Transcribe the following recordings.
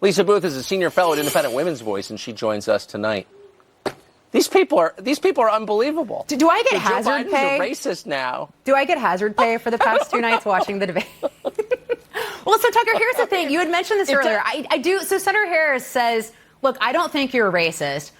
Lisa Booth is a senior fellow at Independent Women's Voice, and she joins us tonight. These people are unbelievable. Do I get so hazard pay? Joe Biden's a racist now. Do I get hazard pay for the past 2 nights watching the debate? Well, so Tucker, here's the thing. You had mentioned this earlier. I do. So Senator Harris says, look, I don't think you're a racist,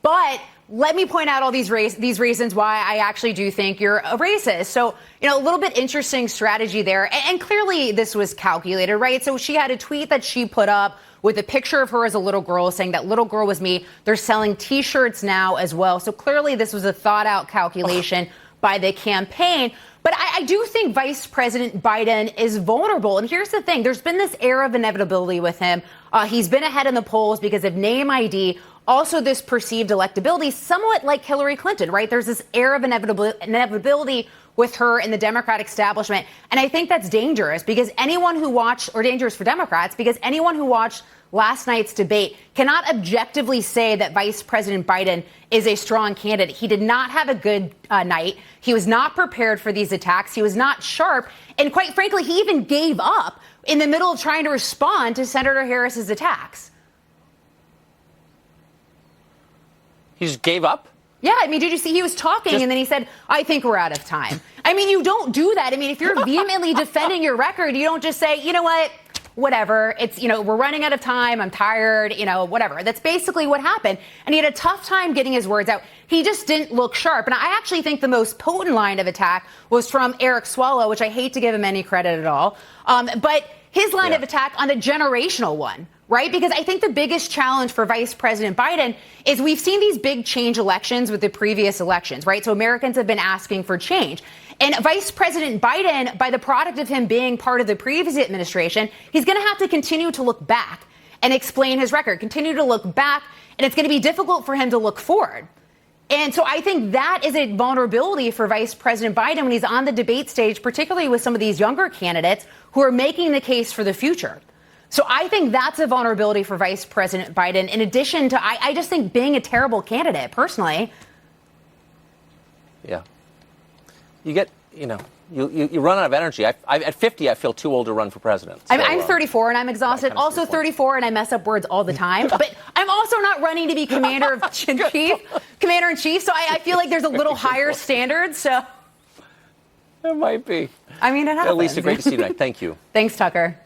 but let me point out all these reasons why I actually do think you're a racist. So, a little bit interesting strategy there. And clearly this was calculated, right? So she had a tweet that she put up with a picture of her as a little girl saying that little girl was me. They're selling T-shirts now as well. So clearly this was a thought out calculation by the campaign. But I do think Vice President Biden is vulnerable. And here's the thing. There's been this air of inevitability with him. He's been ahead in the polls because of name ID. Also, this perceived electability, somewhat like Hillary Clinton, right? There's this air of inevitability with her in the Democratic establishment. And I think that's dangerous because anyone who watched, or dangerous for Democrats, because anyone who watched last night's debate cannot objectively say that Vice President Biden is a strong candidate. He did not have a good night. He was not prepared for these attacks. He was not sharp. And quite frankly, he even gave up in the middle of trying to respond to Senator Harris's attacks. He just gave up? Yeah, I mean, did you see he was talking and then he said, I think we're out of time. I mean, you don't do that. I mean, if you're vehemently defending your record, you don't just say, you know what, whatever. It's, we're running out of time. I'm tired, whatever. That's basically what happened. And he had a tough time getting his words out. He just didn't look sharp. And I actually think the most potent line of attack was from Eric Swallow, which I hate to give him any credit at all. But his line of attack on the generational one. Right? Because I think the biggest challenge for Vice President Biden is we've seen these big change elections with the previous elections, right? So Americans have been asking for change. And Vice President Biden, by the product of him being part of the previous administration, he's going to have to continue to look back and explain his record, continue to look back, and it's going to be difficult for him to look forward. And so I think that is a vulnerability for Vice President Biden when he's on the debate stage, particularly with some of these younger candidates who are making the case for the future. So I think that's a vulnerability for Vice President Biden, in addition to, I just think being a terrible candidate, personally. Yeah. You get, you run out of energy. At 50, I feel too old to run for president. So, I'm 34 and I'm exhausted. Also 34 and I mess up words all the time. But I'm also not running to be commander-in-chief. So I feel like there's a little higher standard. So it might be. I mean, it happens. Lisa, great to see you tonight. Thank you. Thanks, Tucker.